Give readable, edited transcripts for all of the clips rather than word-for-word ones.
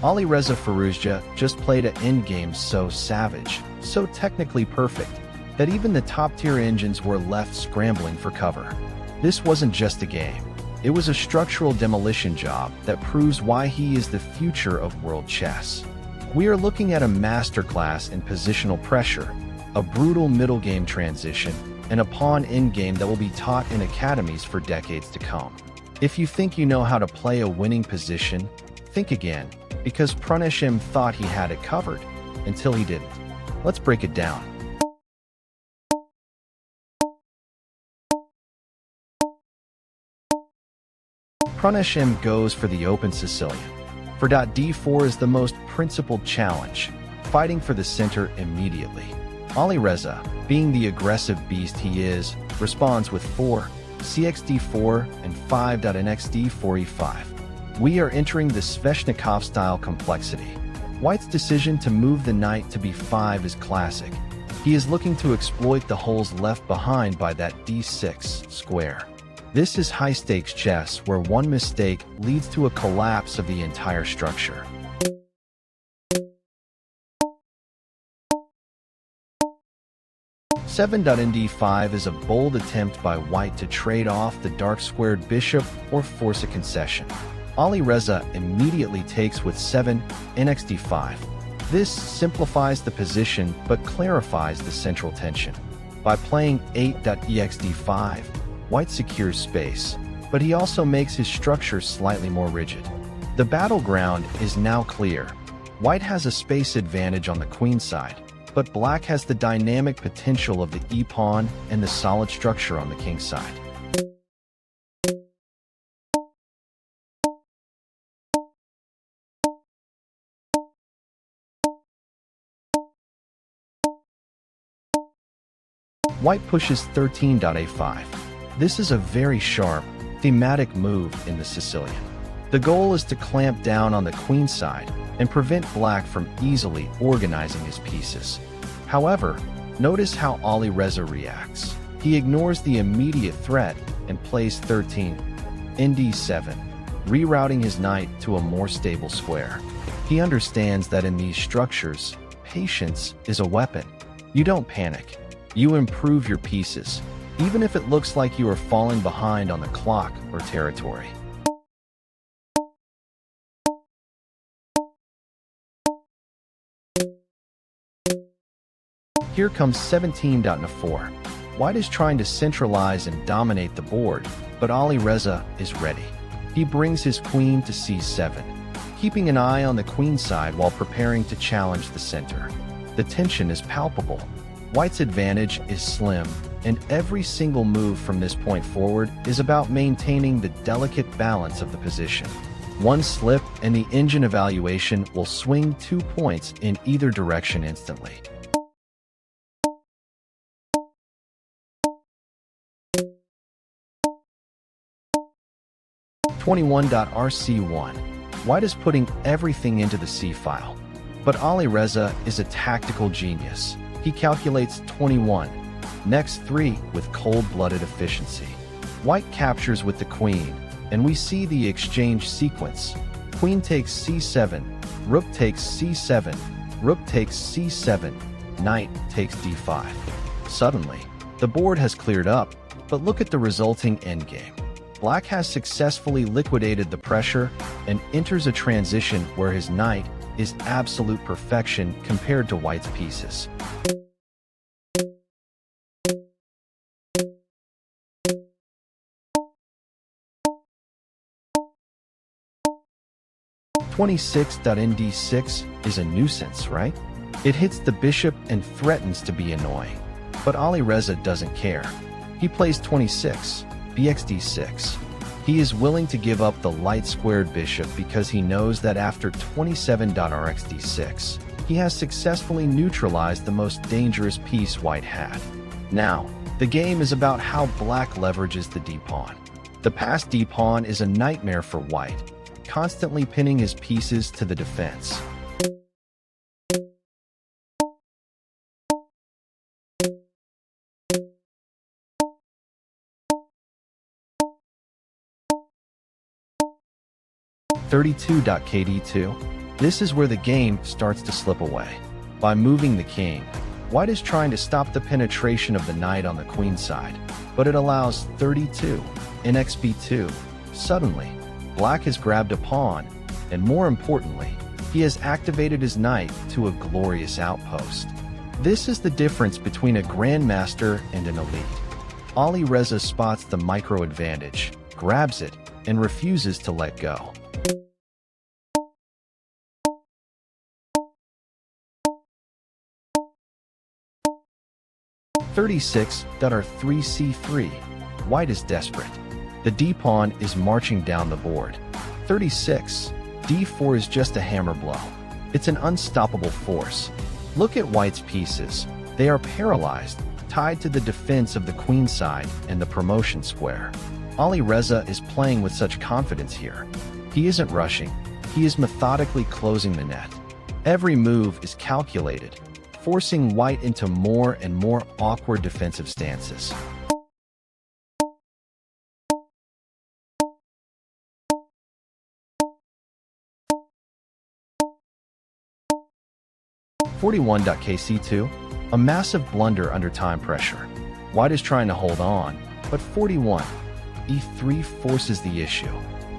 Alireza Firouzja just played an endgame so savage, so technically perfect, that even the top-tier engines were left scrambling for cover. This wasn't just a game. It was a structural demolition job that proves why he is the future of world chess. We are looking at a masterclass in positional pressure, a brutal middle game transition, and a pawn endgame that will be taught in academies for decades to come. If you think you know how to play a winning position, think again, because Pranesh M thought he had it covered, until he didn't. Let's break it down. Pranesh M goes for the open Sicilian. For d4 is the most principled challenge, fighting for the center immediately. Alireza, being the aggressive beast he is, responds with 4, cxd4 and 5.nxd4e5. We are entering the Sveshnikov-style complexity. White's decision to move the knight to b5 is classic. He is looking to exploit the holes left behind by that d6 square. This is high-stakes chess where one mistake leads to a collapse of the entire structure. (7.nd5) is a bold attempt by White to trade off the dark-squared bishop or force a concession. Alireza immediately takes with 7, nxd5. This simplifies the position but clarifies the central tension. By playing 8.exd5, White secures space, but he also makes his structure slightly more rigid. The battleground is now clear. White has a space advantage on the queen side, but Black has the dynamic potential of the e-pawn and the solid structure on the king side. White pushes 13.a5. This is a very sharp, thematic move in the Sicilian. The goal is to clamp down on the queen side and prevent Black from easily organizing his pieces. However, notice how Alireza reacts. He ignores the immediate threat and plays 13, nd7, rerouting his knight to a more stable square. He understands that in these structures, patience is a weapon. You don't panic. You improve your pieces, even if it looks like you are falling behind on the clock or territory. Here comes 17.n4. White is trying to centralize and dominate the board, but Alireza is ready. He brings his queen to c7, keeping an eye on the queen side while preparing to challenge the center. The tension is palpable. White's advantage is slim, and every single move from this point forward is about maintaining the delicate balance of the position. One slip and the engine evaluation will swing 2 points in either direction instantly. (21.rc1). White is putting everything into the c-file, but Alireza is a tactical genius. He calculates 21, next 3 with cold-blooded efficiency. White captures with the queen, and we see the exchange sequence. Queen takes c7, rook takes c7, rook takes c7, knight takes d5. Suddenly, the board has cleared up, but look at the resulting endgame. Black has successfully liquidated the pressure and enters a transition where his knight is absolute perfection compared to White's pieces. (26.nd6) is a nuisance, right? It hits the bishop and threatens to be annoying. But Alireza doesn't care. He plays 26, bxd6. He is willing to give up the light-squared bishop because he knows that after 27.rxd6, he has successfully neutralized the most dangerous piece White had. Now, the game is about how Black leverages the d-pawn. The passed d-pawn is a nightmare for White, constantly pinning his pieces to the defense. (32.kd2). This is where the game starts to slip away. By moving the king, white is trying to stop the penetration of the knight on the queen side, but it allows 32 in xb2. Suddenly, black has grabbed a pawn, and more importantly, he has activated his knight to a glorious outpost. This is the difference between a grandmaster and an elite. Alireza spots the micro advantage, grabs it, and refuses to let go. (36.3c3). White is desperate. The d-pawn is marching down the board. 36. d4 is just a hammer blow. It's an unstoppable force. Look at white's pieces. They are paralyzed, tied to the defense of the queen side and the promotion square. Alireza is playing with such confidence here. He isn't rushing. He is methodically closing the net. Every move is calculated, forcing white into more and more awkward defensive stances. (41.kc2). A massive blunder under time pressure. White is trying to hold on, but 41. e3 forces the issue.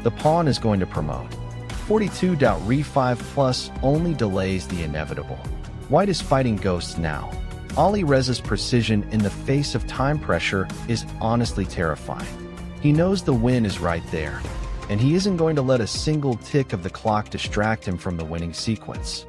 The pawn is going to promote. 42.re5 plus only delays the inevitable. White is fighting ghosts now. Alireza's precision in the face of time pressure is honestly terrifying. He knows the win is right there, and he isn't going to let a single tick of the clock distract him from the winning sequence.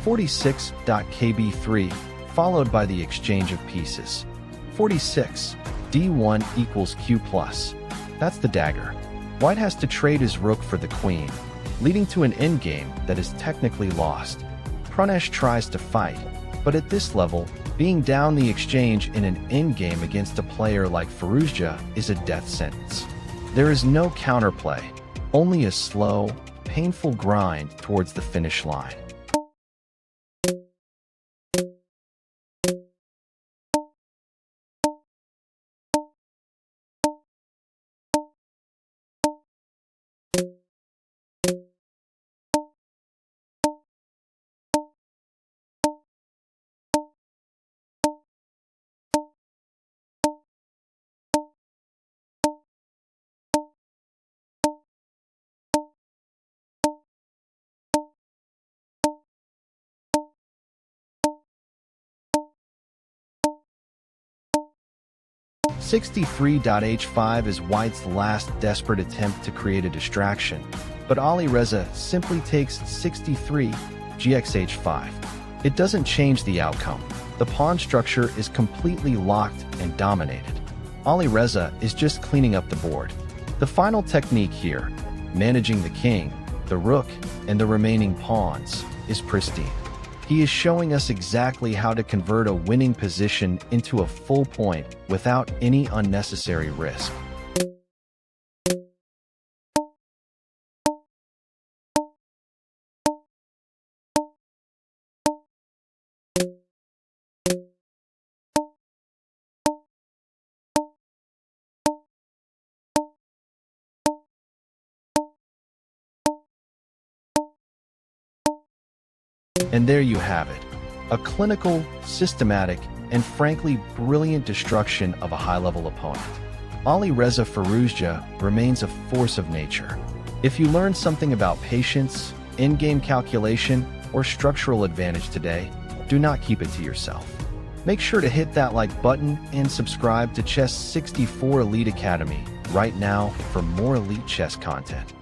(46.kb3), followed by the exchange of pieces. 46. d1 equals q plus. That's the dagger. White has to trade his rook for the queen, leading to an endgame that is technically lost. Pranesh tries to fight, but at this level, being down the exchange in an endgame against a player like Firouzja is a death sentence. There is no counterplay, only a slow, painful grind towards the finish line. (63.h5) is White's last desperate attempt to create a distraction, but Alireza simply takes 63 gxh5. It doesn't change the outcome. The pawn structure is completely locked and dominated. Alireza is just cleaning up the board. The final technique here, managing the king, the rook, and the remaining pawns, is pristine. He is showing us exactly how to convert a winning position into a full point without any unnecessary risk. And there you have it, a clinical, systematic, and frankly brilliant destruction of a high-level opponent. Alireza Firouzja remains a force of nature. If you learned something about patience, in-game calculation, or structural advantage today, do not keep it to yourself. Make sure to hit that like button and subscribe to Chess 64 Elite Academy right now for more elite chess content.